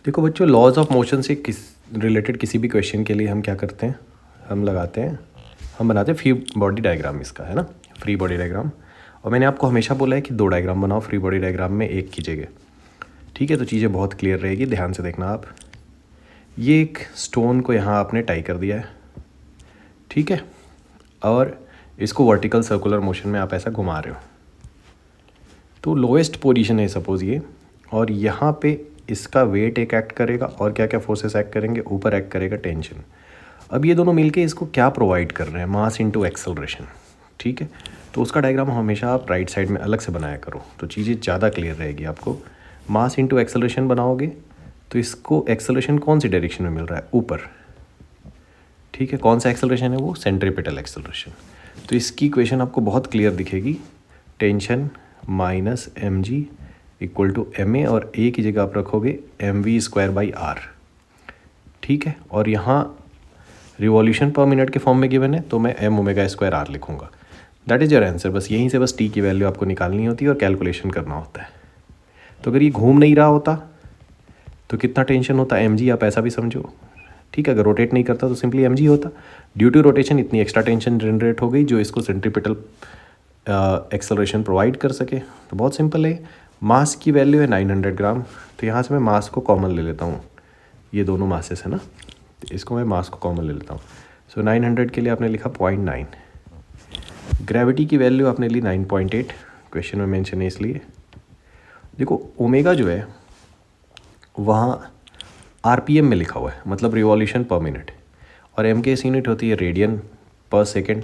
देखो बच्चों, laws of motion से रिलेटेड किसी भी क्वेश्चन के लिए हम क्या करते हैं, हम बनाते हैं फ्री बॉडी डायग्राम इसका, है ना, फ्री बॉडी डायग्राम। और मैंने आपको हमेशा बोला है कि 2 डायग्राम बनाओ फ्री बॉडी डायग्राम में, एक की जगह। ठीक है, तो चीज़ें बहुत क्लियर रहेगी, ध्यान से देखना आप। ये एक स्टोन को यहाँ आपने टाई कर दिया है, ठीक है, और इसको वर्टिकल सर्कुलर मोशन में आप ऐसा घुमा रहे हो। तो लोएस्ट पोजीशन है सपोज़ ये, और यहाँ पे इसका वेट एक एक्ट करेगा और क्या क्या फोर्सेस एक्ट करेंगे, ऊपर एक्ट करेगा टेंशन। अब ये दोनों मिलके इसको क्या प्रोवाइड कर रहे हैं, मास इनटू एक्सेलरेशन। ठीक है, तो उसका डायग्राम हमेशा आप राइट साइड में अलग से बनाया करो, तो चीज़ें ज़्यादा क्लियर रहेगी आपको। मास इनटू एक्सेलरेशन बनाओगे तो इसको एक्सेलरेशन कौन सी डायरेक्शन में मिल रहा है, ऊपर। ठीक है, कौन सा एक्सेलरेशन है वो, सेंट्रीपिटल एक्सेलरेशन। तो इसकी इक्वेशन आपको बहुत क्लियर दिखेगी, tension minus M G equal to M A, और ए की जगह आप रखोगे M V square by R. ठीक है, और यहाँ रिवॉल्यूशन पर मिनट के फॉर्म में गिवन है, तो मैं एम ओमेगा स्क्वायर आर लिखूँगा। That is your answer. बस यहीं से बस टी की वैल्यू आपको निकालनी होती है और कैलकुलेशन करना होता है। तो अगर ये घूम नहीं रहा होता तो कितना टेंशन होता, एम जी, आप ऐसा भी समझो। ठीक है, अगर रोटेट नहीं करता तो सिंपली एम जी होता। ड्यू टू रोटेशन इतनी एक्स्ट्रा टेंशन जनरेट हो गई जो इसको सेंट्रीपिटल एक्सेलरेशन प्रोवाइड कर सके। तो बहुत सिंपल है। मास की वैल्यू है 900 ग्राम, तो यहाँ से मैं मास को कॉमन ले लेता हूँ, ये दोनों मासेस है ना, तो इसको मैं मास को कॉमन ले लेता हूँ। सो 900 के लिए आपने लिखा 0.9। ग्रेविटी की वैल्यू आपने ली 9.8, क्वेश्चन में मेंशन है इसलिए। देखो ओमेगा जो है वहाँ आरपीएम में लिखा हुआ है, मतलब रिवॉल्यूशन पर मिनट, और एम के यूनिट होती है रेडियन पर सेकेंड।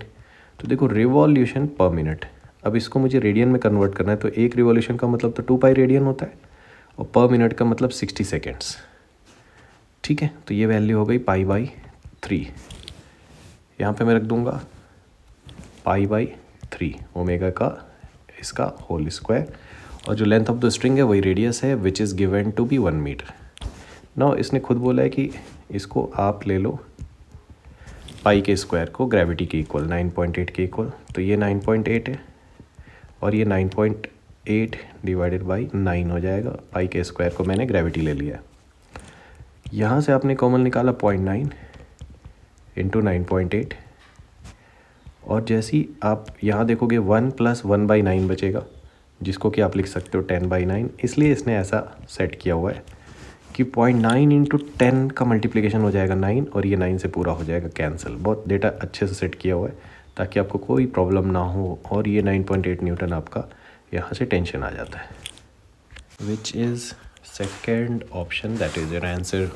तो देखो रिवॉल्यूशन पर मिनट, अब इसको मुझे रेडियन में कन्वर्ट करना है, तो एक रिवॉल्यूशन का मतलब तो 2 पाई रेडियन होता है, और पर मिनट का मतलब 60 सेकेंड्स। ठीक है, तो ये वैल्यू हो गई π/3। यहाँ पे मैं रख दूँगा π/3 ओमेगा का इसका होल स्क्वायर, और जो लेंथ ऑफ द स्ट्रिंग है वही रेडियस है, which is given to be 1 metre. Now इसने खुद बोला है कि इसको आप ले लो पाई के स्क्वायर को ग्रेविटी के इक्वल, 9.8 के इक्वल। तो ये 9.8 है और ये 9.8 डिवाइडेड बाई 9 हो जाएगा। पाई के स्क्वायर को मैंने ग्रेविटी ले लिया। यहाँ से आपने कॉमन निकाला 0.9 इंटू 9.8, और जैसे ही आप यहाँ देखोगे 1 + 1/9 बचेगा, जिसको कि आप लिख सकते हो 10/9। इसलिए इसने ऐसा सेट किया हुआ है कि 0.9 इंटू 10 का मल्टीप्लिकेशन हो जाएगा 9, और ये 9 से पूरा हो जाएगा कैंसिल। बहुत डेटा अच्छे से सेट किया हुआ है ताकि आपको कोई प्रॉब्लम ना हो, और ये 9.8 न्यूटन आपका यहाँ से टेंशन आ जाता है, which is second option, that is your answer.